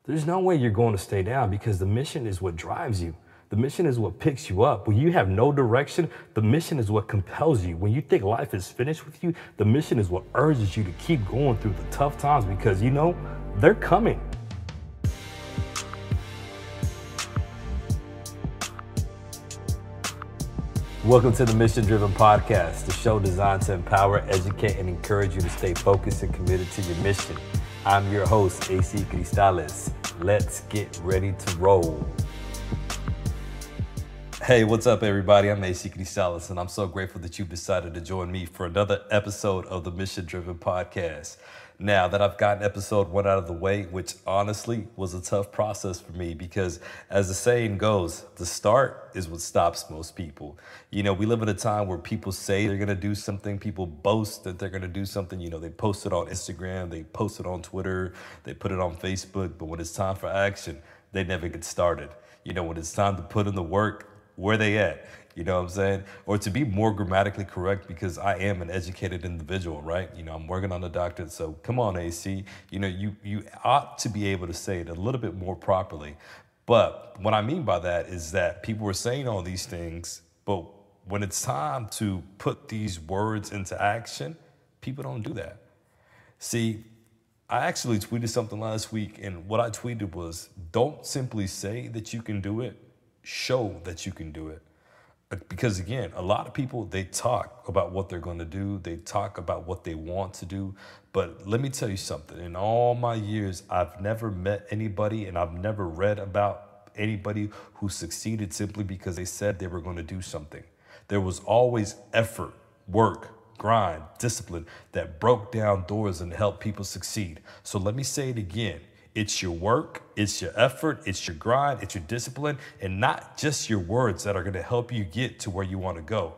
there's no way you're going to stay down because the mission is what drives you. The mission is what picks you up. When you have no direction, the mission is what compels you. When you think life is finished with you, the mission is what urges you to keep going through the tough times because you know they're coming. Welcome to the Mission Driven Podcast, the show designed to empower, educate, and encourage you to stay focused and committed to your mission. I'm your host, AC Cristales. Let's get ready to roll. Hey, what's up, everybody? I'm AC Cristales, and I'm so grateful that you've decided to join me for another episode of the Mission Driven Podcast. Now that I've gotten episode 1 out of the way, which honestly was a tough process for me because as the saying goes, the start is what stops most people. You know, we live in a time where people say they're going to do something. People boast that they're going to do something. You know, they post it on Instagram, they post it on Twitter, they put it on Facebook. But when it's time for action, they never get started. You know, when it's time to put in the work, where they at? You know what I'm saying? Or to be more grammatically correct, because I am an educated individual, right? You know, I'm working on a doctorate, so come on, AC. You know, you ought to be able to say it a little bit more properly. But what I mean by that is that people are saying all these things, but when it's time to put these words into action, people don't do that. See, I actually tweeted something last week, and what I tweeted was, don't simply say that you can do it, show that you can do it. Because again, a lot of people, they talk about what they're going to do. They talk about what they want to do. But let me tell you something. In all my years, I've never met anybody and I've never read about anybody who succeeded simply because they said they were going to do something. There was always effort, work, grind, discipline that broke down doors and helped people succeed. So let me say it again. It's your work, it's your effort, it's your grind, it's your discipline, and not just your words that are going to help you get to where you want to go.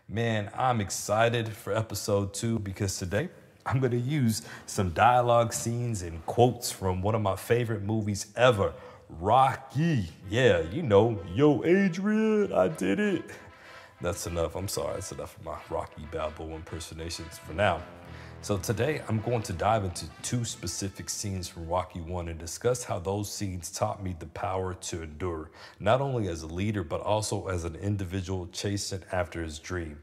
Man, I'm excited for episode 2 because today I'm going to use some dialogue scenes and quotes from one of my favorite movies ever, Rocky. Yeah, you know, yo, Adrian, I did it. That's enough. I'm sorry. That's enough of my Rocky Balboa impersonations for now. So today I'm going to dive into 2 specific scenes from Rocky 1 and discuss how those scenes taught me the power to endure, not only as a leader, but also as an individual chasing after his dream.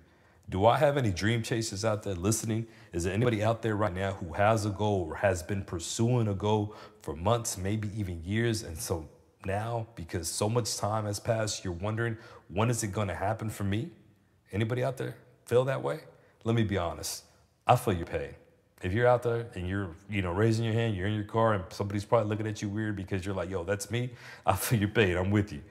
Do I have any dream chasers out there listening? Is there anybody out there right now who has a goal or has been pursuing a goal for months, maybe even years? And so now, because so much time has passed, you're wondering, when is it going to happen for me? Anybody out there feel that way? Let me be honest. I feel your pain. If you're out there and you're, raising your hand, you're in your car and somebody's probably looking at you weird because you're like, yo, that's me. I feel your pain. I'm with you.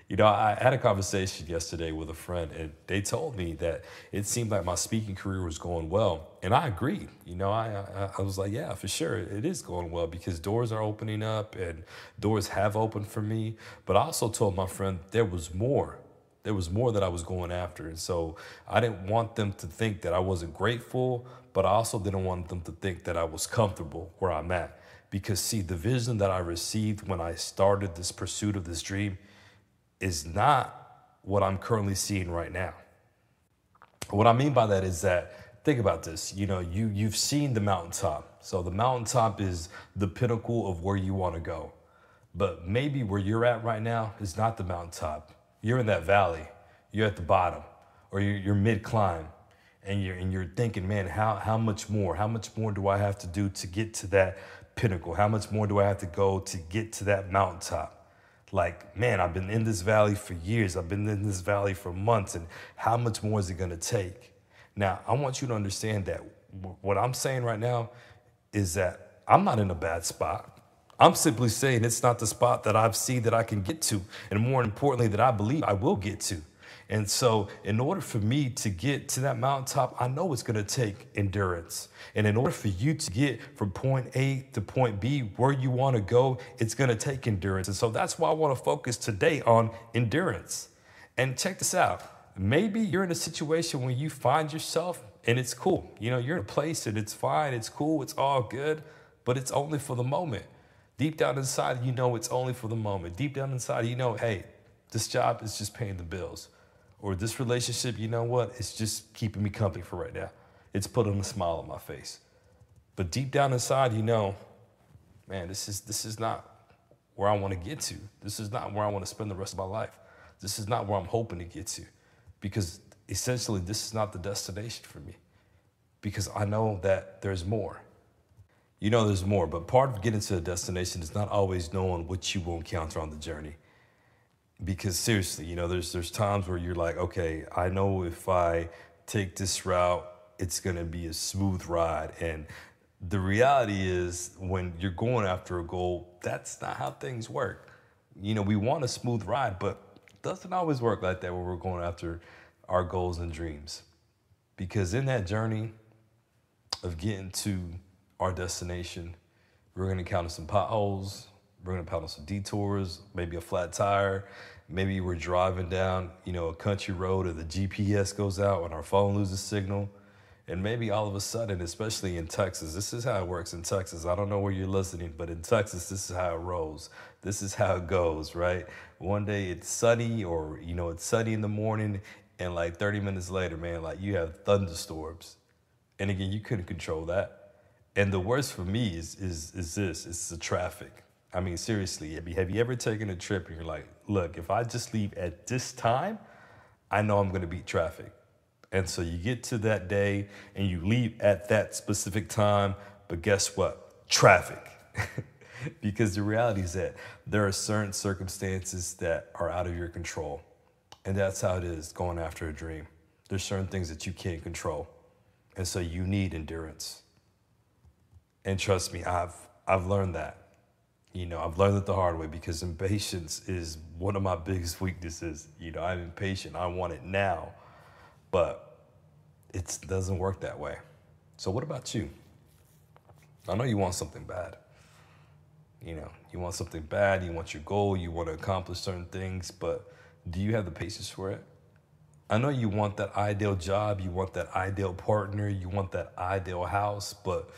You know, I had a conversation yesterday with a friend and they told me that it seemed like my speaking career was going well. And I agreed. You know, I was like, yeah, for sure. It is going well because doors are opening up and doors have opened for me. But I also told my friend there was more. There was more that I was going after. And so I didn't want them to think that I wasn't grateful, but I also didn't want them to think that I was comfortable where I'm at. Because see, the vision that I received when I started this pursuit of this dream is not what I'm currently seeing right now. What I mean by that is that, think about this, you've seen the mountaintop. So the mountaintop is the pinnacle of where you want to go. But maybe where you're at right now is not the mountaintop. You're in that valley, you're at the bottom, or you're mid-climb, and you're thinking, man, how much more do I have to do to get to that pinnacle? How much more do I have to go to get to that mountaintop? Like, man, I've been in this valley for years, I've been in this valley for months, and how much more is it gonna take? Now, I want you to understand that what I'm saying right now is that I'm not in a bad spot. I'm simply saying it's not the spot that I've seen that I can get to, and more importantly, that I believe I will get to. And so in order for me to get to that mountaintop, I know it's going to take endurance. And in order for you to get from point A to point B where you want to go, it's going to take endurance. And so that's why I want to focus today on endurance. And check this out. Maybe you're in a situation where you find yourself and it's cool. You're in a place and it's fine, it's cool, it's all good, but it's only for the moment. Deep down inside, it's only for the moment. Deep down inside, hey, this job is just paying the bills. Or this relationship, it's just keeping me company for right now. It's putting a smile on my face. But deep down inside, man, this is not where I want to get to. This is not where I want to spend the rest of my life. This is not where I'm hoping to get to, because essentially this is not the destination for me, because I know that there's more. You know there's more, but part of getting to a destination is not always knowing what you will encounter on the journey. Because seriously, you know, there's times where you're like, okay, I know if I take this route, it's gonna be a smooth ride. And the reality is, when you're going after a goal, that's not how things work. You know, we want a smooth ride, but it doesn't always work like that when we're going after our goals and dreams. Because in that journey of getting to our destination, we're gonna encounter some potholes, we're gonna encounter some detours, maybe a flat tire, maybe we're driving down, you know, a country road and the GPS goes out and our phone loses signal. And maybe all of a sudden, especially in Texas, this is how it works in Texas. I don't know where you're listening, but in Texas, this is how it rolls. This is how it goes, right? One day it's sunny, or, you know, it's sunny in the morning, and like 30 minutes later, man, like you have thunderstorms. And again, you couldn't control that. And the worst for me is this, it's the traffic. I mean, seriously, have you ever taken a trip and you're like, look, if I just leave at this time, I know I'm gonna beat traffic. And so you get to that day and you leave at that specific time, but guess what? Traffic. Because the reality is that there are certain circumstances that are out of your control. And that's how it is going after a dream. There's certain things that you can't control. And so you need endurance. And trust me, I've learned that. You know, I've learned it the hard way, because impatience is one of my biggest weaknesses. You know, I'm impatient. I want it now. But it doesn't work that way. So what about you? I know you want something bad. You know, you want something bad, you want your goal, you want to accomplish certain things, but do you have the patience for it? I know you want that ideal job, you want that ideal partner, you want that ideal house, but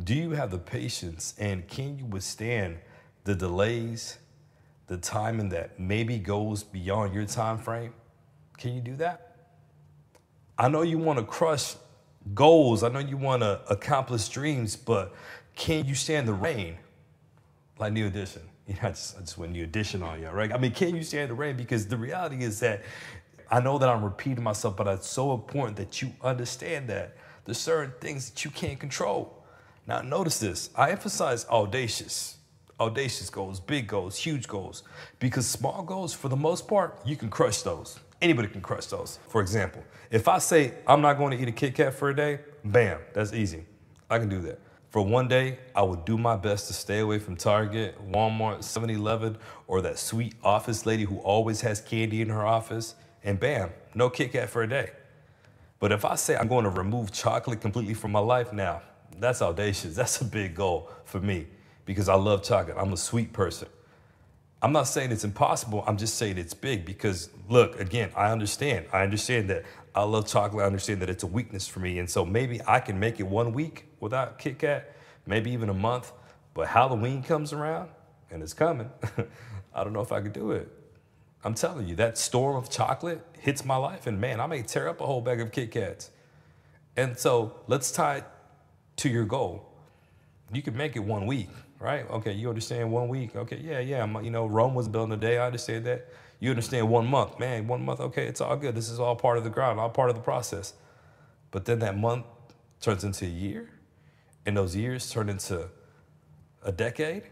do you have the patience, and can you withstand the delays, the timing that maybe goes beyond your time frame? Can you do that? I know you want to crush goals. I know you want to accomplish dreams, but can you stand the rain? Like New Edition. You know, I just went New Edition on you, right? I mean, can you stand the rain? Because the reality is that I know that I'm repeating myself, but it's so important that you understand that there's certain things that you can't control. Now, notice this. I emphasize audacious goals, big goals, huge goals, because small goals, for the most part, you can crush those. Anybody can crush those. For example, if I say I'm not going to eat a Kit Kat for a day, bam, that's easy. I can do that. For one day, I would do my best to stay away from Target, Walmart, 7-Eleven, or that sweet office lady who always has candy in her office, and bam, no Kit Kat for a day. But if I say I'm going to remove chocolate completely from my life, now, that's audacious. That's a big goal for me, because I love chocolate. I'm a sweet person. I'm not saying it's impossible. I'm just saying it's big, because look, again, I understand that I love chocolate. I understand that it's a weakness for me. And so maybe I can make it 1 week without Kit Kat, maybe even a month. But Halloween comes around, and it's coming. I don't know if I could do it. I'm telling you, that storm of chocolate hits my life, and man, I may tear up a whole bag of Kit Kats. And so let's tie it to your goal. You can make it 1 week. Right? Okay, you understand 1 week. Okay, yeah. You know, Rome wasn't built in a day. I understand that. You understand 1 month. Man, 1 month, okay, it's all good. This is all part of the grind, all part of the process. But then that month turns into a year, and those years turn into a decade.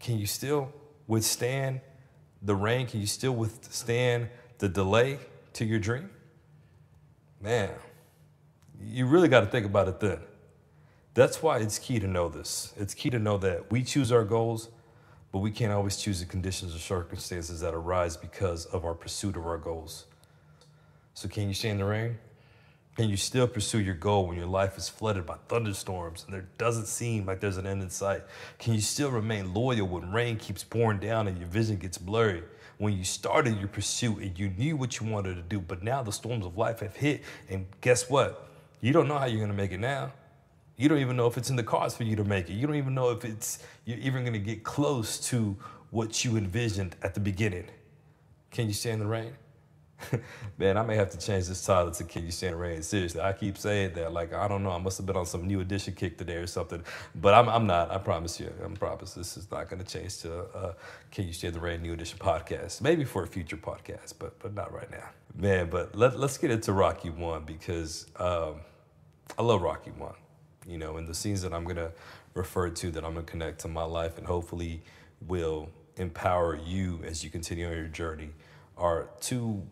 Can you still withstand the rain? Can you still withstand the delay to your dream? Man, you really got to think about it then. That's why it's key to know this. It's key to know that we choose our goals, but we can't always choose the conditions or circumstances that arise because of our pursuit of our goals. So can you stand the rain? Can you still pursue your goal when your life is flooded by thunderstorms and there doesn't seem like there's an end in sight? Can you still remain loyal when rain keeps pouring down and your vision gets blurry? When you started your pursuit and you knew what you wanted to do, but now the storms of life have hit, and guess what? You don't know how you're gonna make it now. You don't even know if it's in the cards for you to make it. You don't even know if you're even going to get close to what you envisioned at the beginning. Can you stand the rain? Man, I may have to change this title to Can You Stand the Rain? Seriously, I keep saying that. Like, I don't know. I must have been on some new edition kick today or something. But I'm not. I promise you. I promise this is not going to change to Can You Stand the Rain new edition podcast. Maybe for a future podcast, but not right now. Man, but let's get into Rocky 1 because I love Rocky 1. You know, and the scenes that I'm going to refer to that I'm going to connect to my life and hopefully will empower you as you continue on your journey are two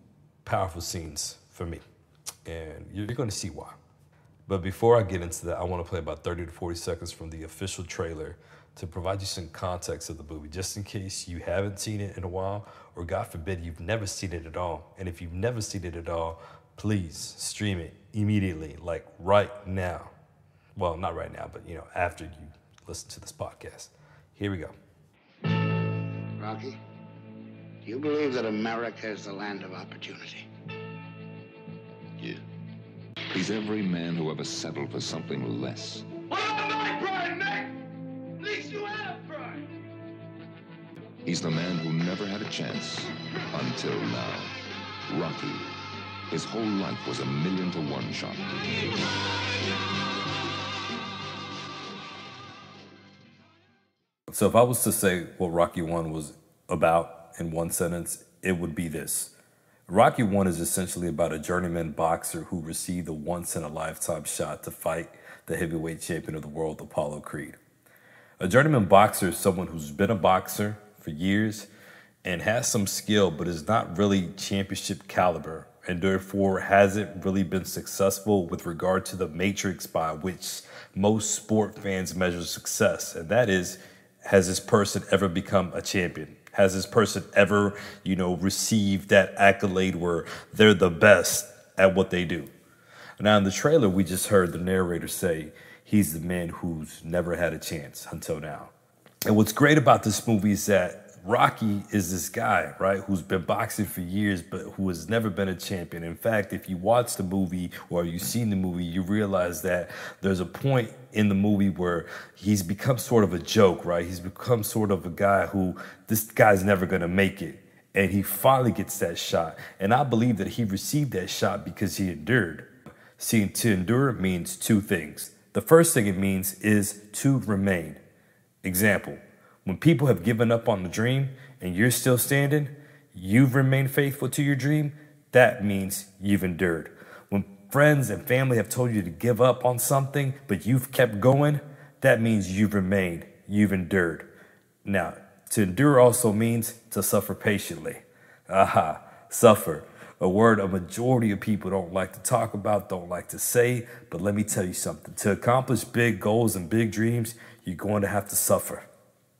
powerful scenes for me. And you're going to see why. But before I get into that, I want to play about 30 to 40 seconds from the official trailer to provide you some context of the movie, just in case you haven't seen it in a while, or God forbid, you've never seen it at all. And if you've never seen it at all, please stream it immediately, like right now. Well, not right now, but after you listen to this podcast. Here we go. Rocky, do you believe that America is the land of opportunity? Yeah. He's every man who ever settled for something less. What about my pride, Nick? At least you have pride. He's the man who never had a chance until now. Rocky. His whole life was a 1,000,000-to-1 shot. So if I was to say what Rocky 1 was about in one sentence, it would be this. Rocky 1 is essentially about a journeyman boxer who received a once-in-a-lifetime shot to fight the heavyweight champion of the world, Apollo Creed. A journeyman boxer is someone who's been a boxer for years and has some skill, but is not really championship caliber, and therefore hasn't really been successful with regard to the matrix by which most sport fans measure success, and that is, has this person ever become a champion? Has this person ever, received that accolade where they're the best at what they do? Now, in the trailer, we just heard the narrator say he's the man who's never had a chance until now. And what's great about this movie is that Rocky is this guy, right, who's been boxing for years, but who has never been a champion. In fact, if you watch the movie or you've seen the movie, you realize that there's a point in the movie where he's become sort of a joke, right? He's become sort of a guy who, this guy's never going to make it. And he finally gets that shot. And I believe that he received that shot because he endured. See, to endure means two things. The first thing it means is to remain. Example. When people have given up on the dream and you're still standing, you've remained faithful to your dream, that means you've endured. When friends and family have told you to give up on something, but you've kept going, that means you've remained, you've endured. Now, to endure also means to suffer patiently. Suffer. A word a majority of people don't like to talk about, don't like to say, but let me tell you something. To accomplish big goals and big dreams, you're going to have to suffer.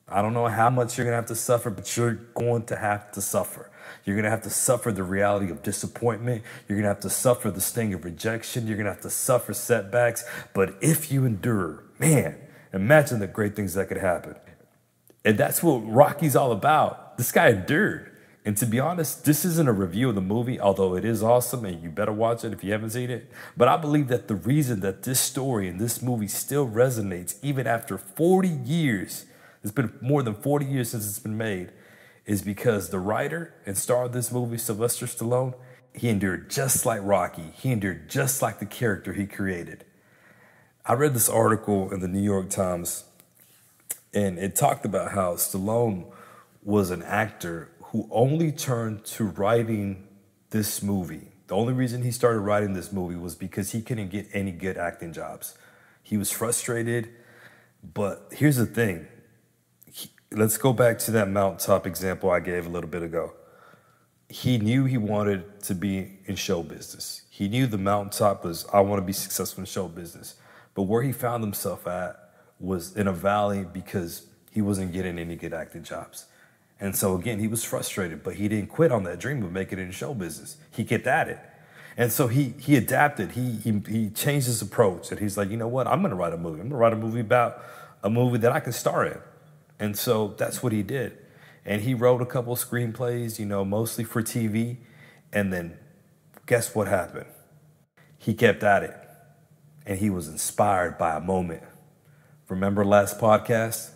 I don't know how much you're going to have to suffer, but you're going to have to suffer. You're going to have to suffer the reality of disappointment. You're going to have to suffer the sting of rejection. You're going to have to suffer setbacks. But if you endure, man, imagine the great things that could happen. And that's what Rocky's all about. This guy endured. And to be honest, this isn't a review of the movie, although it is awesome and you better watch it if you haven't seen it. But I believe that the reason that this story and this movie still resonates even after 40 years, it's been more than 40 years since it's been made, is because the writer and star of this movie, Sylvester Stallone, he endured just like Rocky. He endured just like the character he created. I read this article in the New York Times, and it talked about how Stallone was an actor who only turned to writing this movie. The only reason he started writing this movie was because he couldn't get any good acting jobs. He was frustrated, but here's the thing. Let's go back to that mountaintop example I gave a little bit ago. He knew he wanted to be in show business. He knew the mountaintop was, I want to be successful in show business. But where he found himself at was in a valley because he wasn't getting any good acting jobs. And so again, he was frustrated, but he didn't quit on that dream of making it in show business. He kept at it. And so he adapted. He changed his approach. And he's like, you know what? I'm going to write a movie. I'm going to write a movie about a movie that I can star in. And so that's what he did. And he wrote a couple of screenplays, mostly for TV. And then guess what happened? He kept at it. And he was inspired by a moment. Remember last podcast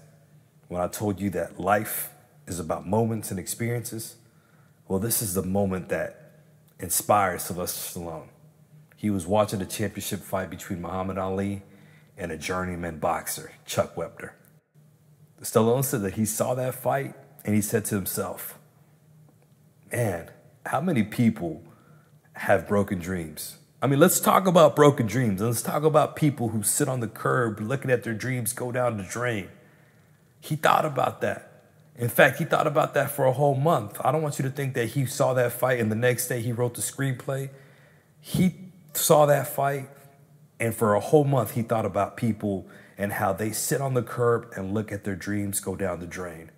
when I told you that life is about moments and experiences? Well, this is the moment that inspired Sylvester Stallone. He was watching a championship fight between Muhammad Ali and a journeyman boxer, Chuck Wepner. Stallone said that he saw that fight and he said to himself, man, how many people have broken dreams? I mean, let's talk about broken dreams. Let's talk about people who sit on the curb looking at their dreams go down the drain. He thought about that. In fact, he thought about that for a whole month. I don't want you to think that he saw that fight and the next day he wrote the screenplay. He saw that fight, and for a whole month he thought about people and how they sit on the curb and look at their dreams go down the drain.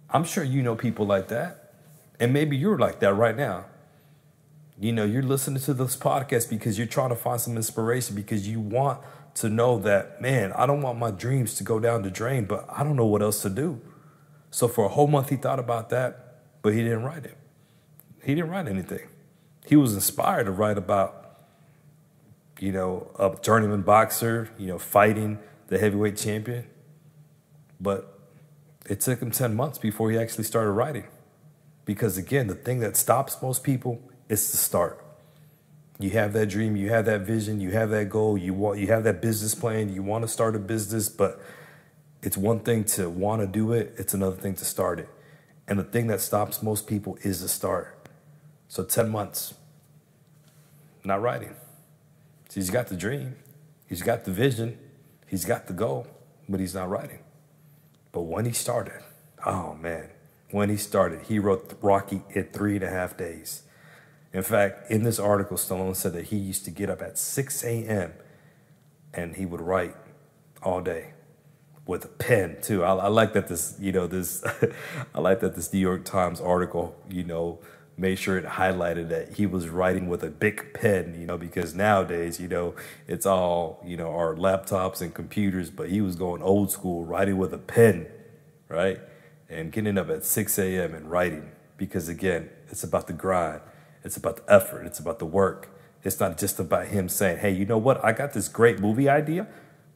I'm sure you know people like that, and maybe you're like that right now. You know, you're listening to this podcast because you're trying to find some inspiration, because you want to know that, man, I don't want my dreams to go down the drain, but I don't know what else to do. So for a whole month he thought about that, but he didn't write it. He didn't write anything. He was inspired to write about, you know, a journeyman boxer, you know, fighting the heavyweight champion. But it took him 10 months before he actually started writing. Because again, the thing that stops most people is to start. You have that dream, you have that vision, you have that goal, you have that business plan, you want to start a business, but it's one thing to want to do it, it's another thing to start it. And the thing that stops most people is the start. So 10 months, not writing. So he's got the dream, he's got the vision, he's got the goal, but he's not writing. But when he started, oh man, when he started, he wrote Rocky in 3.5 days. In fact, in this article, Stallone said that he used to get up at 6 a.m. and he would write all day with a pen too. I like that this, you know, I like that this New York Times article, you know, made sure it highlighted that he was writing with a big pen, you know, because nowadays, you know, it's all, you know, our laptops and computers, but he was going old school, writing with a pen, right? And getting up at 6 a.m. and writing, because again, it's about the grind. It's about the effort. It's about the work. It's not just about him saying, hey, you know what? I got this great movie idea.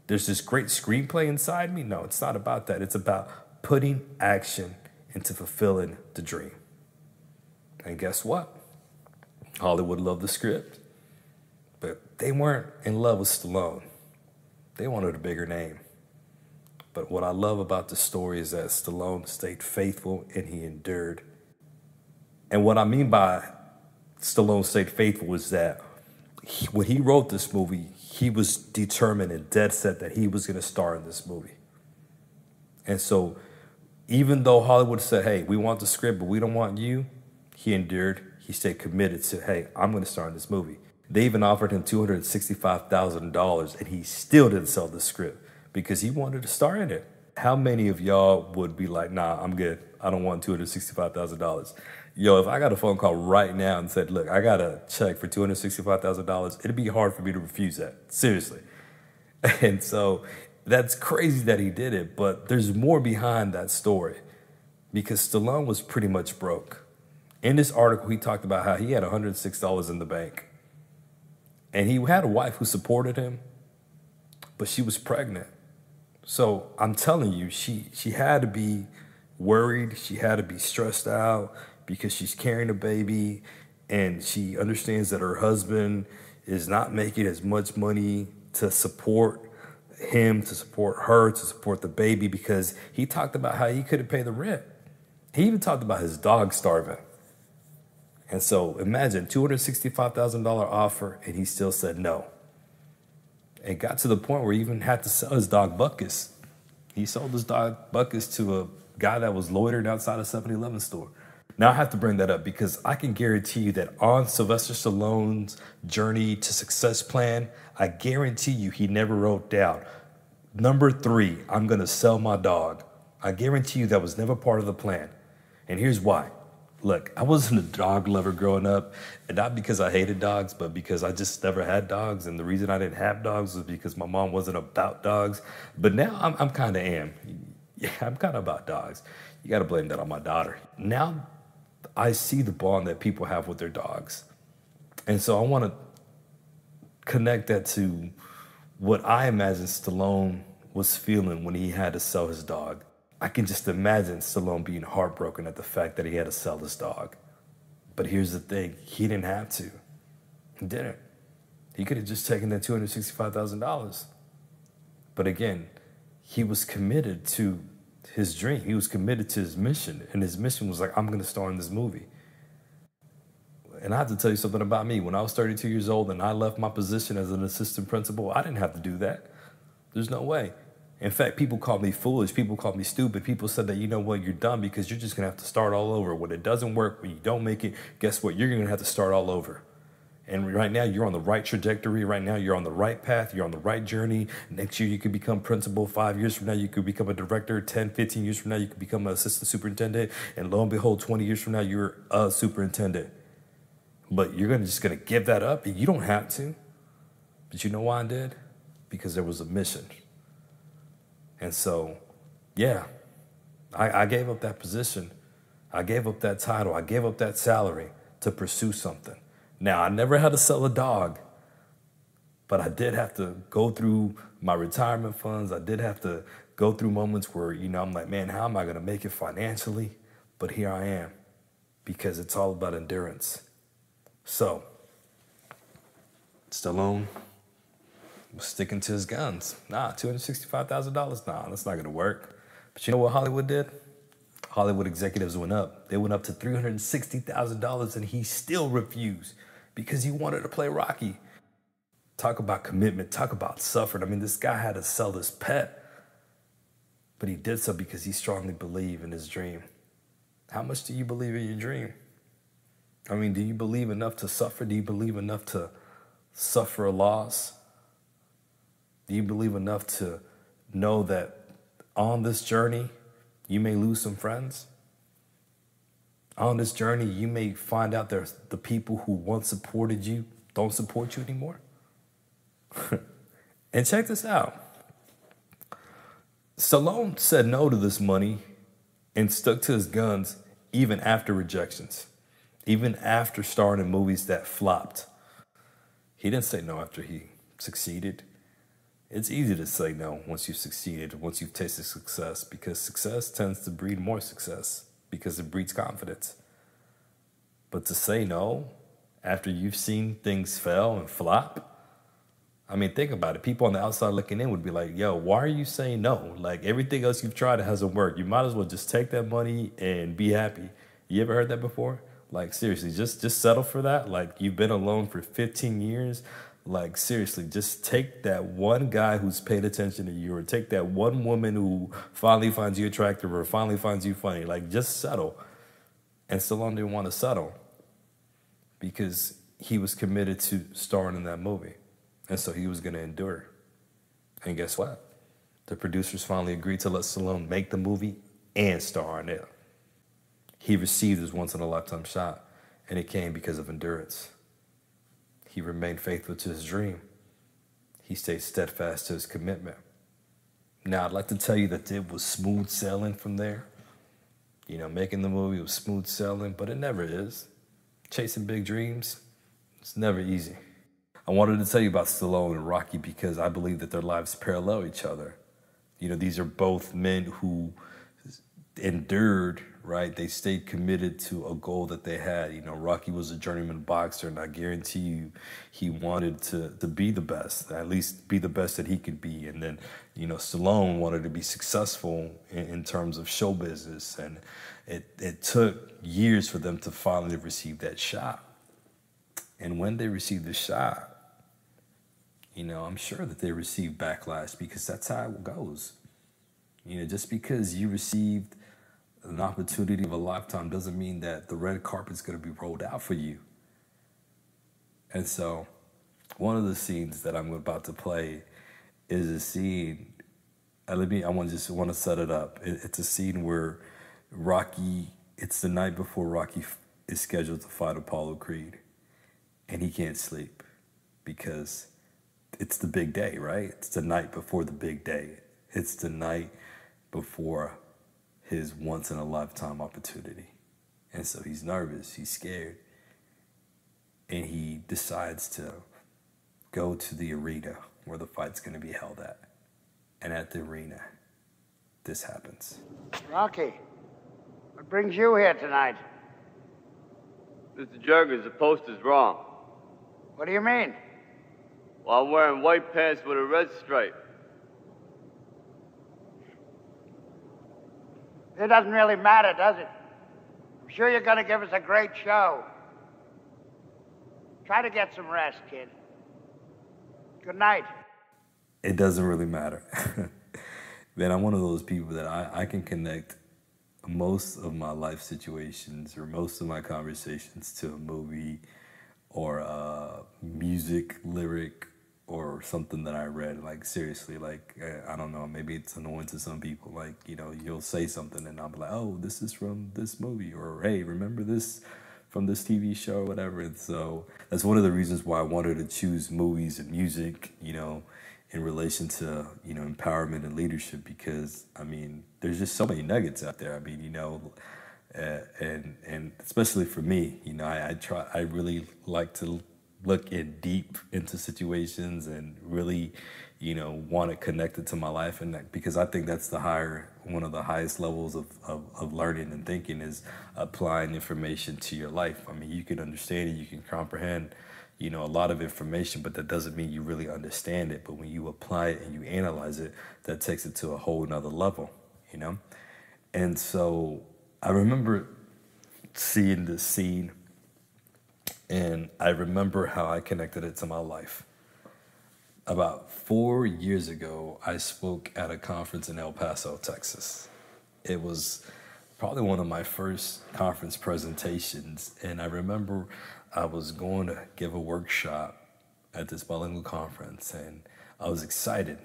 There's this great screenplay inside me. No, it's not about that. It's about putting action into fulfilling the dream. And guess what? Hollywood loved the script, but they weren't in love with Stallone. They wanted a bigger name. But what I love about the story is that Stallone stayed faithful and he endured. And what I mean by Stallone stayed faithful is that when he wrote this movie, he was determined and dead set that he was going to star in this movie. And so even though Hollywood said, hey, we want the script, but we don't want you, he endured. He stayed committed to, hey, I'm going to star in this movie. They even offered him $265,000, and he still didn't sell the script because he wanted to star in it. How many of y'all would be like, nah, I'm good. I don't want $265,000. Yo, if I got a phone call right now and said, look, I got a check for $265,000, it'd be hard for me to refuse that. Seriously. And so that's crazy that he did it, but there's more behind that story because Stallone was pretty much broke. In this article, he talked about how he had $106 in the bank. And he had a wife who supported him, but she was pregnant. So I'm telling you, she had to be worried. She had to be stressed out because she's carrying a baby and she understands that her husband is not making as much money to support him, to support her, to support the baby, because he talked about how he couldn't pay the rent. He even talked about his dog starving. And so imagine $265,000 offer, and he still said no. It got to the point where he even had to sell his dog Buckus. He sold his dog Buckus to a guy that was loitering outside a 7-Eleven store. Now I have to bring that up because I can guarantee you that on Sylvester Stallone's journey to success plan, I guarantee you he never wrote down, number 3, I'm going to sell my dog. I guarantee you that was never part of the plan. And here's why. Look, I wasn't a dog lover growing up, and not because I hated dogs, but because I just never had dogs. And the reason I didn't have dogs was because my mom wasn't about dogs. But now I'm kind of am. Yeah, I'm kind of about dogs. You got to blame that on my daughter. Now I see the bond that people have with their dogs. And so I want to connect that to what I imagine Stallone was feeling when he had to sell his dog. I can just imagine Stallone being heartbroken at the fact that he had to sell his dog. But here's the thing, he didn't have to. He didn't. He could have just taken that $265,000. But again, he was committed to his dream. He was committed to his mission. And his mission was like, I'm going to star in this movie. And I have to tell you something about me. When I was 32 years old and I left my position as an assistant principal, I didn't have to do that. There's no way. In fact, people called me foolish. People called me stupid. People said that, you know what, you're done because you're just going to have to start all over. When it doesn't work, when you don't make it, guess what? You're going to have to start all over. And right now, you're on the right trajectory. Right now, you're on the right path. You're on the right journey. Next year, you could become principal. 5 years from now, you could become a director. 10, 15 years from now, you could become an assistant superintendent. And lo and behold, 20 years from now, you're a superintendent. But you're just going to give that up? You don't have to. But you know why I did? Because there was a mission. And so, yeah, I gave up that position. I gave up that title. I gave up that salary to pursue something. Now, I never had to sell a dog, but I did have to go through my retirement funds. I did have to go through moments where, I'm like, man, how am I going to make it financially? But here I am, because it's all about endurance. So, Stallone was sticking to his guns. Nah, $265,000. Nah, that's not going to work. But you know what Hollywood did? Hollywood executives went up. They went up to $360,000, and he still refused because he wanted to play Rocky. Talk about commitment. Talk about suffering. I mean, this guy had to sell his pet, but he did so because he strongly believed in his dream. How much do you believe in your dream? I mean, do you believe enough to suffer? Do you believe enough to suffer a loss? Do you believe enough to know that on this journey, you may lose some friends? On this journey, you may find out there's the people who once supported you don't support you anymore. And check this out. Stallone said no to this money and stuck to his guns even after rejections, even after starring in movies that flopped. He didn't say no after he succeeded. It's easy to say no once you've succeeded, once you've tasted success, because success tends to breed more success because it breeds confidence. But to say no after you've seen things fail and flop, I mean, think about it. People on the outside looking in would be like, yo, why are you saying no? Like, everything else you've tried, it hasn't worked. You might as well just take that money and be happy. You ever heard that before? Like, seriously, just settle for that. Like, you've been alone for 15 years. Like, seriously, just take that one guy who's paid attention to you, or take that one woman who finally finds you attractive or finally finds you funny. Like, just settle. And Stallone didn't want to settle because he was committed to starring in that movie. And so he was going to endure. And guess what? The producers finally agreed to let Stallone make the movie and star in it. He received his once-in-a-lifetime shot, and it came because of endurance. He remained faithful to his dream. He stayed steadfast to his commitment. Now, I'd like to tell you that it was smooth sailing from there. Making the movie was smooth sailing, but it never is. Chasing big dreams, it's never easy. I wanted to tell you about Stallone and Rocky because I believe that their lives parallel each other. These are both men who endured, right? They stayed committed to a goal that they had. Rocky was a journeyman boxer, and I guarantee you he wanted to be the best, at least be the best that he could be. And then, Stallone wanted to be successful in terms of show business. And it took years for them to finally receive that shot. And when they received the shot, I'm sure that they received backlash because that's how it goes. Just because you received an opportunity of a lifetime doesn't mean that the red carpet's going to be rolled out for you. And so one of the scenes that I'm about to play is a scene, I want to set it up. It's a scene where Rocky, it's the night before Rocky is scheduled to fight Apollo Creed. And he can't sleep because it's the big day, right? It's the night before the big day. It's the night before his once-in-a-lifetime opportunity. And so he's nervous, he's scared, and he decides to go to the arena where the fight's going to be held at. And at the arena, this happens. Rocky, what brings you here tonight? Mr. Jergens, the poster's wrong. What do you mean? Well, I'm wearing white pants with a red stripe. It doesn't really matter, does it? I'm sure you're going to give us a great show. Try to get some rest, kid. Good night. It doesn't really matter. Man, I'm one of those people that I can connect most of my life situations or most of my conversations to a movie or a music lyric or something that I read. Like, seriously, like, I don't know, maybe it's annoying to some people. Like, you know, you'll say something and I'll be like, oh, this is from this movie, or hey, remember this from this TV show or whatever. And so that's one of the reasons why I wanted to choose movies and music, you know, in relation to, you know, empowerment and leadership, because, I mean, there's just so many nuggets out there. I mean, you know, and especially for me, you know, I really like to look in deep into situations and really, you know, want to connect it to my life. And that, because I think that's one of the highest levels of learning and thinking is applying information to your life. I mean, you can understand it, you can comprehend, you know, a lot of information, but that doesn't mean you really understand it. But when you apply it and you analyze it, that takes it to a whole nother level, you know? And so I remember seeing this scene, and I remember how I connected it to my life. About 4 years ago, I spoke at a conference in El Paso, Texas. It was probably one of my first conference presentations, and I remember I was going to give a workshop at this bilingual conference, and I was excited.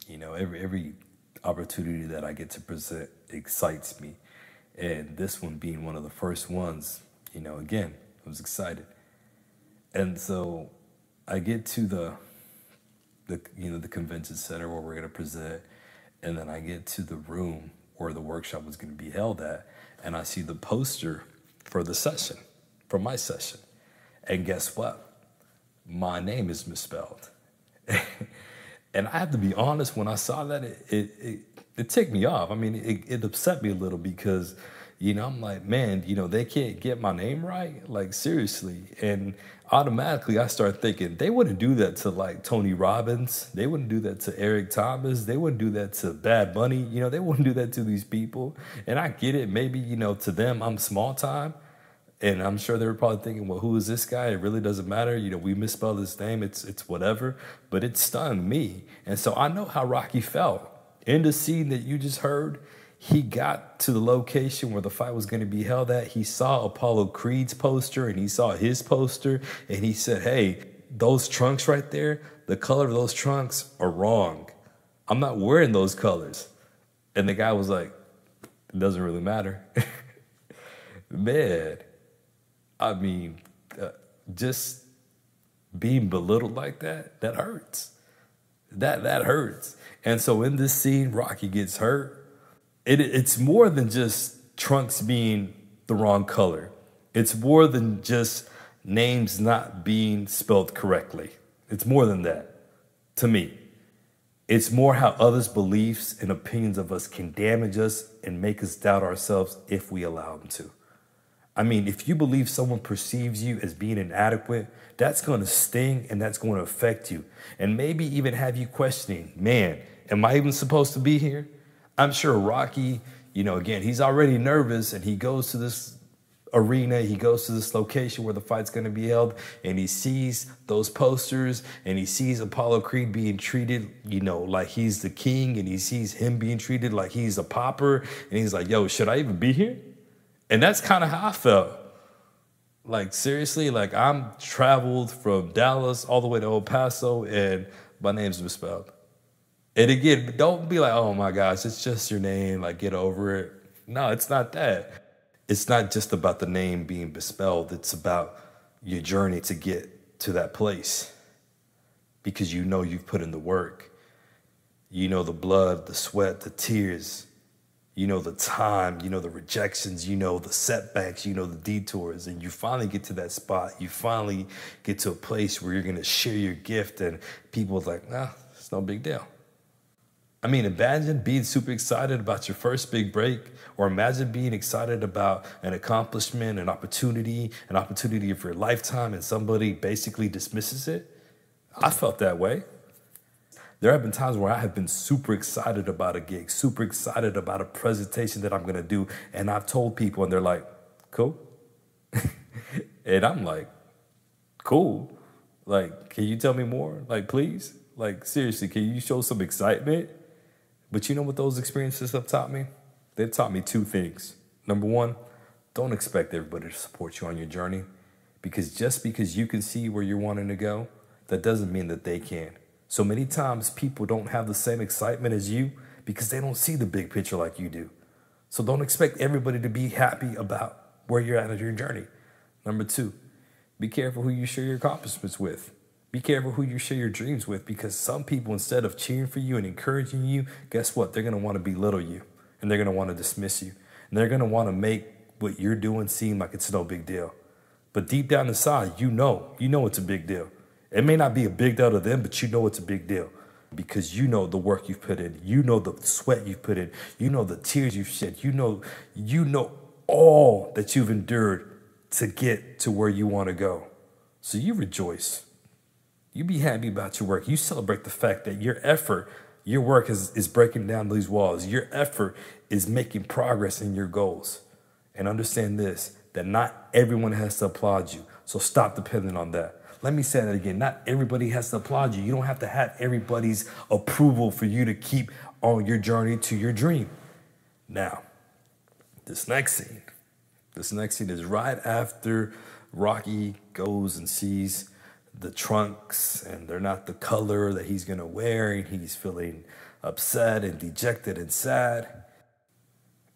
You know, every opportunity that I get to present excites me, and this one being one of the first ones, you know, again, I was excited. And so I get to the convention center where we're going to present, and then I get to the room where the workshop was going to be held at, and I see the poster for the session, for my session. And guess what? My name is misspelled. And I have to be honest, when I saw that, it ticked me off. I mean, it upset me a little because, you know, I'm like, man, you know, they can't get my name right? Like, seriously. And automatically I start thinking, they wouldn't do that to, like, Tony Robbins. They wouldn't do that to Eric Thomas. They wouldn't do that to Bad Bunny. You know, they wouldn't do that to these people. And I get it. Maybe, you know, to them, I'm small time. And I'm sure they were probably thinking, well, who is this guy? It really doesn't matter. You know, we misspelled his name. It's whatever. But it stunned me. And so I know how Rocky felt. In the scene that you just heard, he got to the location where the fight was going to be held at. He saw Apollo Creed's poster and he saw his poster. And he said, hey, those trunks right there, the color of those trunks are wrong. I'm not wearing those colors. And the guy was like, it doesn't really matter. Man. I mean, just being belittled like that hurts. That hurts. And so in this scene, Rocky gets hurt. It's more than just trunks being the wrong color. It's more than just names not being spelled correctly. It's more than that, to me. It's more how others' beliefs and opinions of us can damage us and make us doubt ourselves if we allow them to. I mean, if you believe someone perceives you as being inadequate, that's going to sting and that's going to affect you. And maybe even have you questioning, man, am I even supposed to be here? I'm sure Rocky, you know, again, he's already nervous and he goes to this arena, he goes to this location where the fight's going to be held, and he sees those posters and he sees Apollo Creed being treated, you know, like he's the king, and he sees him being treated like he's a pauper, and he's like, yo, should I even be here? And that's kind of how I felt. Like, seriously, like I'm traveled from Dallas all the way to El Paso and my name's misspelled. And again, don't be like, oh my gosh, it's just your name, like get over it. No, it's not that. It's not just about the name being misspelled. It's about your journey to get to that place. Because you know you've put in the work. You know the blood, the sweat, the tears. You know the time, you know the rejections, you know the setbacks, you know the detours, and you finally get to that spot. You finally get to a place where you're going to share your gift, and people are like, nah, it's no big deal. I mean, imagine being super excited about your first big break, or imagine being excited about an accomplishment, an opportunity of your lifetime, and somebody basically dismisses it. I felt that way. There have been times where I have been super excited about a gig, super excited about a presentation that I'm going to do, and I've told people, and they're like, cool. And I'm like, cool. Like, can you tell me more? Like, please? Like, seriously, can you show some excitement? But you know what those experiences have taught me? They've taught me two things. Number one, don't expect everybody to support you on your journey, because just because you can see where you're wanting to go, that doesn't mean that they can. So many times people don't have the same excitement as you because they don't see the big picture like you do. So don't expect everybody to be happy about where you're at in your journey. Number two, be careful who you share your accomplishments with. Be careful who you share your dreams with, because some people, instead of cheering for you and encouraging you, guess what? They're going to want to belittle you, and they're going to want to dismiss you, and they're going to want to make what you're doing seem like it's no big deal. But deep down inside, you know it's a big deal. It may not be a big deal to them, but you know it's a big deal, because you know the work you've put in. You know the sweat you've put in. You know the tears you've shed. You know all that you've endured to get to where you want to go. So you rejoice. You be happy about your work. You celebrate the fact that your effort, your work is breaking down these walls. Your effort is making progress in your goals. And understand this, that not everyone has to applaud you. So stop depending on that. Let me say that again. Not everybody has to applaud you. You don't have to have everybody's approval for you to keep on your journey to your dream. Now, this next scene is right after Rocky goes and sees the trunks, and they're not the color that he's going to wear, and he's feeling upset and dejected and sad.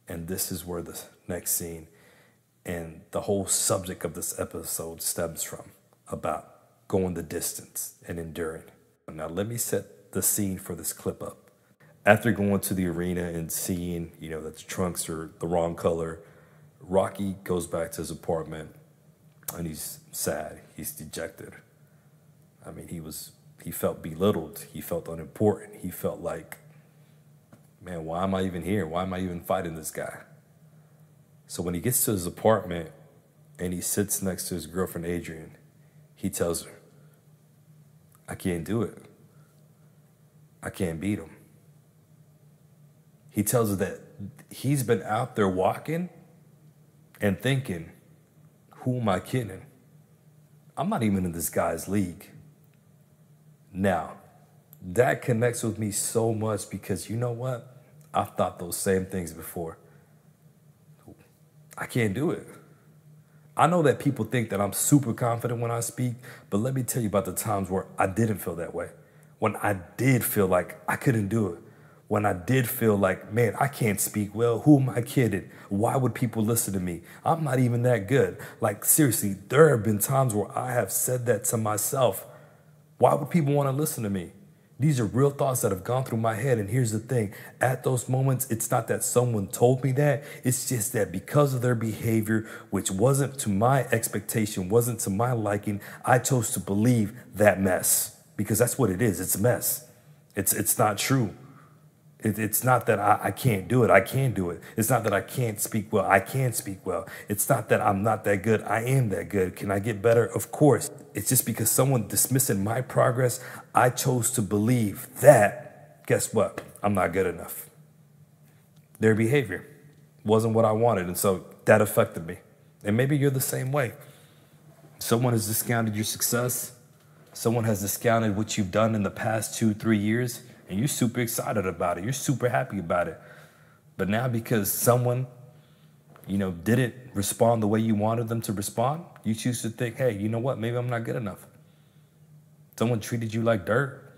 And this is where the next scene and the whole subject of this episode stems from, about going the distance and enduring. Now, let me set the scene for this clip up. After going to the arena and seeing, that the trunks are the wrong color, Rocky goes back to his apartment, and he's sad. He's dejected. I mean, he felt belittled. He felt unimportant. He felt like, man, why am I even here? Why am I even fighting this guy? So when he gets to his apartment and he sits next to his girlfriend, Adrian, he tells her, I can't do it. I can't beat him. He tells her that he's been out there walking and thinking, who am I kidding? I'm not even in this guy's league. Now, that connects with me so much, because you know what? I've thought those same things before. I can't do it. I know that people think that I'm super confident when I speak, but let me tell you about the times where I didn't feel that way. When I did feel like I couldn't do it. When I did feel like, man, I can't speak well. Who am I kidding? Why would people listen to me? I'm not even that good. Like, seriously, there have been times where I have said that to myself. Why would people want to listen to me? These are real thoughts that have gone through my head. And here's the thing. At those moments, it's not that someone told me that. It's just that because of their behavior, which wasn't to my expectation, wasn't to my liking, I chose to believe that mess. Because that's what it is. It's a mess. It's not true. It's not that I can't do it. I can do it. It's not that I can't speak well. I can speak well. It's not that I'm not that good. I am that good. Can I get better? Of course. It's just because someone dismissing my progress, I chose to believe that, guess what? I'm not good enough. Their behavior wasn't what I wanted, and so that affected me. And maybe you're the same way. Someone has discounted your success. Someone has discounted what you've done in the past 2-3 years. And you're super excited about it. You're super happy about it. But now because someone, didn't respond the way you wanted them to respond, you choose to think, hey, you know what? Maybe I'm not good enough. Someone treated you like dirt.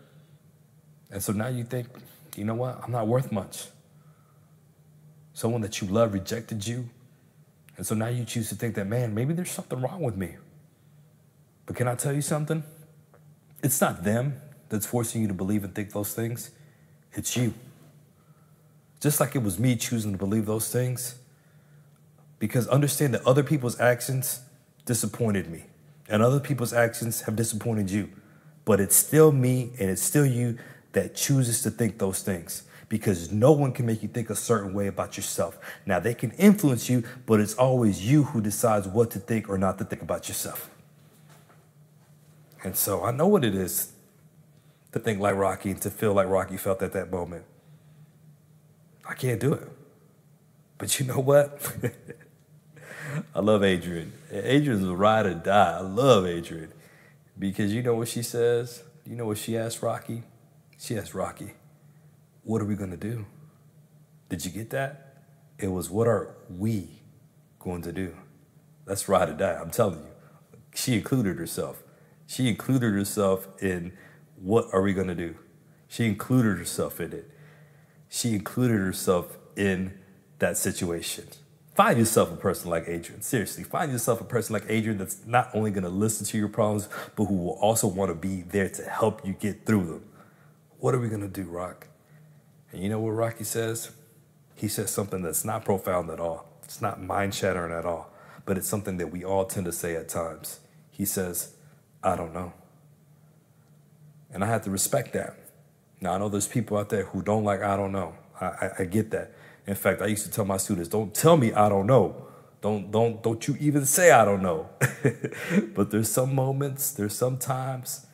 And so now you think, you know what? I'm not worth much. Someone that you love rejected you. And so now you choose to think that, man, maybe there's something wrong with me. But can I tell you something? It's not them that's forcing you to believe and think those things. It's you. Just like it was me choosing to believe those things. Because understand that other people's actions disappointed me. And other people's actions have disappointed you. But it's still me and it's still you that chooses to think those things. because no one can make you think a certain way about yourself. Now, they can influence you, but it's always you who decides what to think or not to think about yourself. And so I know what it is to think like Rocky and to feel like Rocky felt at that moment. I can't do it. But you know what? I love Adrian. Adrian's a ride or die. I love Adrian. Because you know what she says? You know what she asked Rocky? She asked Rocky, what are we going to do? Did you get that? It was, what are we going to do? That's ride or die, I'm telling you. She included herself. She included herself in what are we going to do? She included herself in it. She included herself in that situation. Find yourself a person like Adrian. Seriously, find yourself a person like Adrian that's not only going to listen to your problems, but who will also want to be there to help you get through them. What are we going to do, Rock? And you know what Rocky says? He says something that's not profound at all. It's not mind-shattering at all, but it's something that we all tend to say at times. He says, I don't know. And I have to respect that. Now, I know there's people out there who don't like I don't know. I get that. In fact, I used to tell my students, don't tell me I don't know. Don't you even say I don't know. But there's some moments, there's some times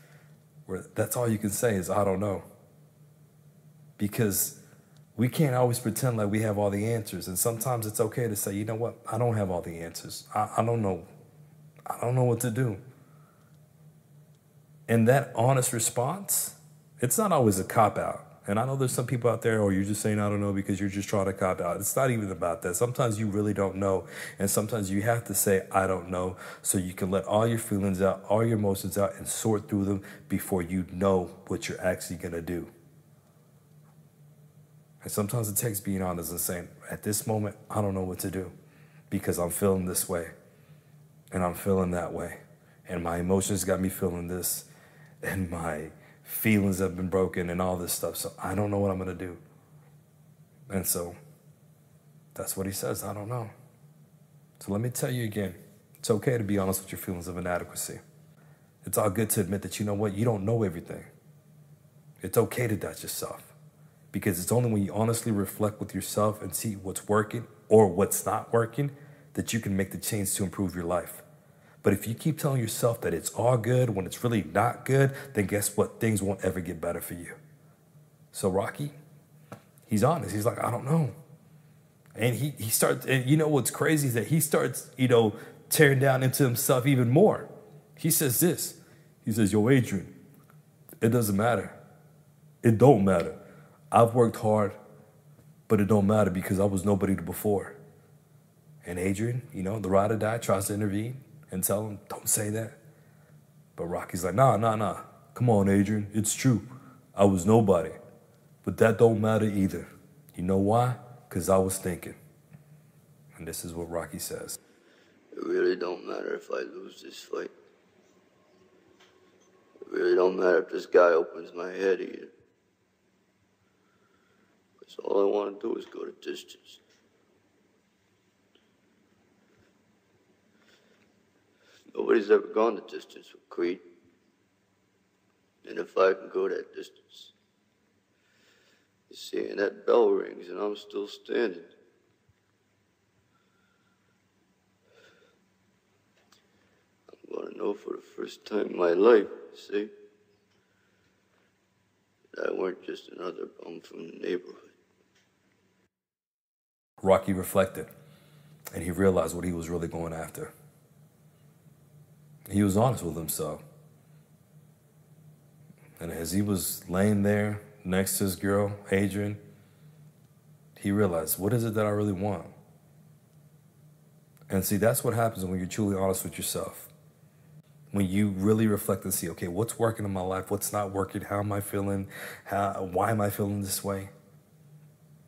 where that's all you can say is I don't know. Because we can't always pretend like we have all the answers. And sometimes it's okay to say, you know what? I don't have all the answers. I don't know. I don't know what to do. And that honest response, it's not always a cop-out. And I know there's some people out there, oh, you're just saying I don't know because you're just trying to cop out. It's not even about that. Sometimes you really don't know. And sometimes you have to say, I don't know, so you can let all your feelings out, all your emotions out, and sort through them before you know what you're actually going to do. And sometimes it takes being honest and saying, at this moment, I don't know what to do because I'm feeling this way and I'm feeling that way. And my emotions got me feeling this and my feelings have been broken and all this stuff. So I don't know what I'm going to do. And so that's what he says. I don't know. So let me tell you again, it's okay to be honest with your feelings of inadequacy. It's all good to admit that, you know what, you don't know everything. It's okay to doubt yourself because it's only when you honestly reflect with yourself and see what's working or what's not working that you can make the change to improve your life. But if you keep telling yourself that it's all good when it's really not good, then guess what? Things won't ever get better for you. So Rocky, he's honest. He's like, I don't know. And he starts, and you know what's crazy is that he starts, tearing down into himself even more. He says this. He says, yo, Adrian, it doesn't matter. It don't matter. I've worked hard, but it don't matter because I was nobody before. And Adrian, the ride or die, tries to intervene and tell him, don't say that. But Rocky's like, nah. Come on, Adrian, it's true. I was nobody. But that don't matter either. You know why? Because I was thinking. And this is what Rocky says. It really don't matter if I lose this fight. It really don't matter if this guy opens my head either. Because all I want to do is go the distance. Nobody's ever gone the distance with Creed. And if I can go that distance, you see, and that bell rings and I'm still standing. I'm going to know for the first time in my life, you see, that I weren't just another bum from the neighborhood. Rocky reflected, and he realized what he was really going after. He was honest with himself. And as he was laying there next to his girl, Adrian, he realized, what is it that I really want? And see, that's what happens when you're truly honest with yourself. When you really reflect and see, okay, what's working in my life? What's not working? How am I feeling? Why am I feeling this way?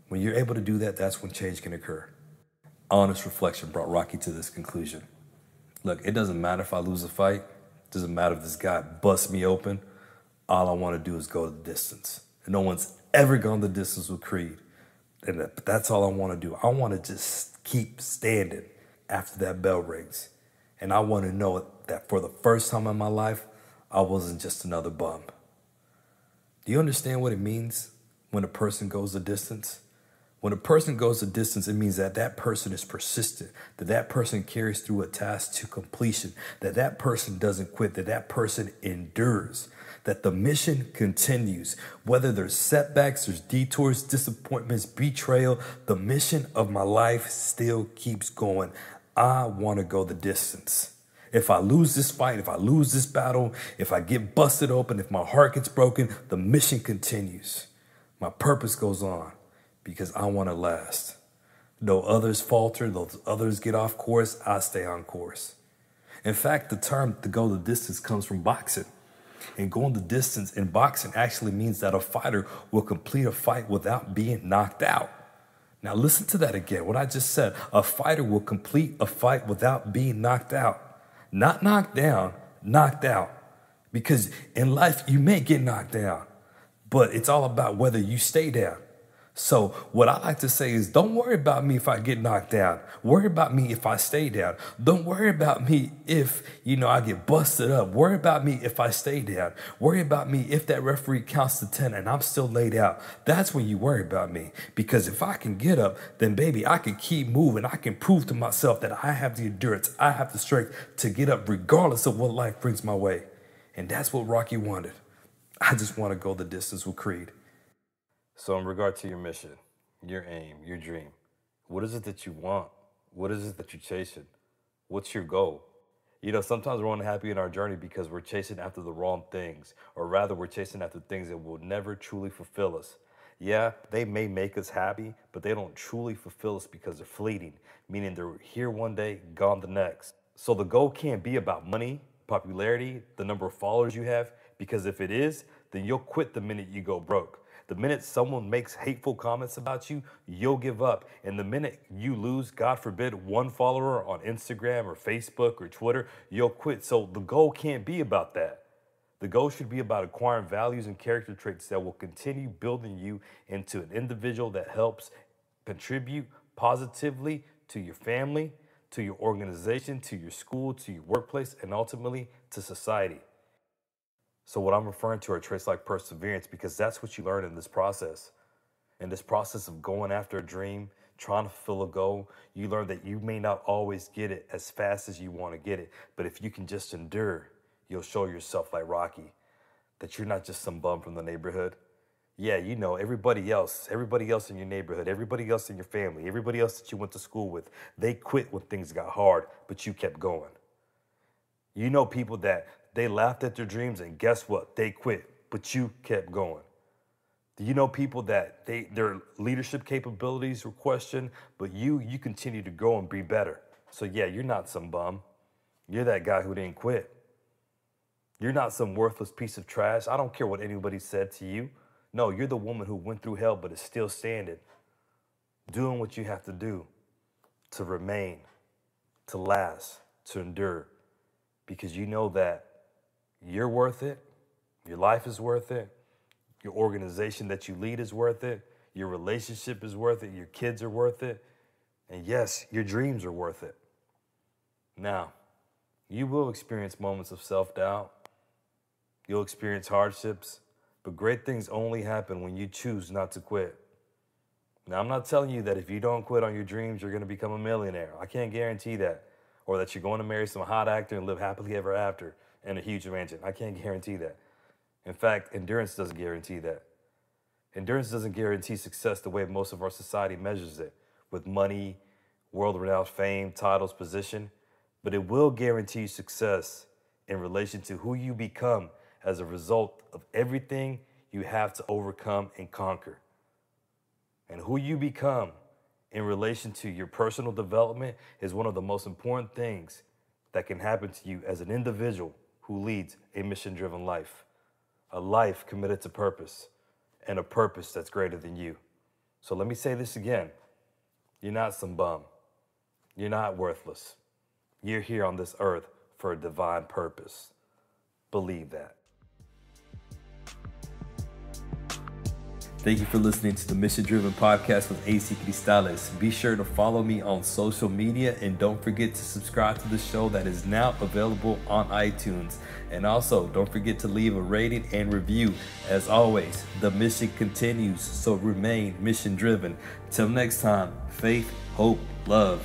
When you're able to do that, that's when change can occur. Honest reflection brought Rocky to this conclusion. Look, it doesn't matter if I lose a fight. It doesn't matter if this guy busts me open. All I want to do is go the distance. And no one's ever gone the distance with Creed. And that's all I want to do. I want to just keep standing after that bell rings. And I want to know that for the first time in my life, I wasn't just another bum. Do you understand what it means when a person goes the distance? When a person goes the distance, it means that that person is persistent, that that person carries through a task to completion, that that person doesn't quit, that that person endures, that the mission continues. Whether there's setbacks, there's detours, disappointments, betrayal, the mission of my life still keeps going. I want to go the distance. If I lose this fight, if I lose this battle, if I get busted open, if my heart gets broken, the mission continues. My purpose goes on because I want to last. Though others falter, though others get off course, I stay on course. In fact, the term to go the distance comes from boxing. And going the distance in boxing actually means that a fighter will complete a fight without being knocked out. Now listen to that again. What I just said, a fighter will complete a fight without being knocked out. Not knocked down, knocked out. Because in life, you may get knocked down, but it's all about whether you stay down. So what I like to say is, don't worry about me if I get knocked down. Worry about me if I stay down. Don't worry about me if, I get busted up. Worry about me if I stay down. Worry about me if that referee counts to 10 and I'm still laid out. That's when you worry about me. Because if I can get up, then baby, I can keep moving. I can prove to myself that I have the endurance. I have the strength to get up regardless of what life brings my way. And that's what Rocky wanted. I just want to go the distance with Creed. So in regard to your mission, your aim, your dream, what is it that you want? What is it that you're chasing? What's your goal? Sometimes we're unhappy in our journey because we're chasing after the wrong things, or rather we're chasing after things that will never truly fulfill us. Yeah, they may make us happy, but they don't truly fulfill us because they're fleeting, meaning they're here one day, gone the next. So the goal can't be about money, popularity, the number of followers you have, because if it is, then you'll quit the minute you go broke. The minute someone makes hateful comments about you, you'll give up. And the minute you lose, God forbid, one follower on Instagram or Facebook or Twitter, you'll quit. So the goal can't be about that. The goal should be about acquiring values and character traits that will continue building you into an individual that helps contribute positively to your family, to your organization, to your school, to your workplace, and ultimately to society. So what I'm referring to are traits like perseverance, because that's what you learn in this process. In this process of going after a dream, trying to fulfill a goal, you learn that you may not always get it as fast as you want to get it. But if you can just endure, you'll show yourself like Rocky, that you're not just some bum from the neighborhood. Yeah, everybody else in your neighborhood, everybody else in your family, everybody else that you went to school with, they quit when things got hard, but you kept going. People that they laughed at their dreams, and guess what? They quit, but you kept going. Do you know people that their leadership capabilities were questioned, but you continue to grow and be better? So yeah, you're not some bum. You're that guy who didn't quit. You're not some worthless piece of trash. I don't care what anybody said to you. No, you're the woman who went through hell but is still standing, doing what you have to do to remain, to last, to endure, because you know that you're worth it, your life is worth it, your organization that you lead is worth it, your relationship is worth it, your kids are worth it, and yes, your dreams are worth it. Now, you will experience moments of self-doubt, you'll experience hardships, but great things only happen when you choose not to quit. Now, I'm not telling you that if you don't quit on your dreams, you're going to become a millionaire. I can't guarantee that. Or that you're going to marry some hot actor and live happily ever after in a huge mansion. I can't guarantee that. In fact, endurance doesn't guarantee that. Endurance doesn't guarantee success the way most of our society measures it, with money, world-renowned fame, titles, position. But it will guarantee success in relation to who you become as a result of everything you have to overcome and conquer. And who you become in relation to your personal development is one of the most important things that can happen to you as an individual who leads a mission-driven life, a life committed to purpose, and a purpose that's greater than you. So let me say this again. You're not some bum. You're not worthless. You're here on this earth for a divine purpose. Believe that. Thank you for listening to the Mission Driven Podcast with AC Cristales. Be sure to follow me on social media and don't forget to subscribe to the show that is now available on iTunes. And also, don't forget to leave a rating and review. As always, the mission continues, so remain mission driven. Till next time, faith, hope, love.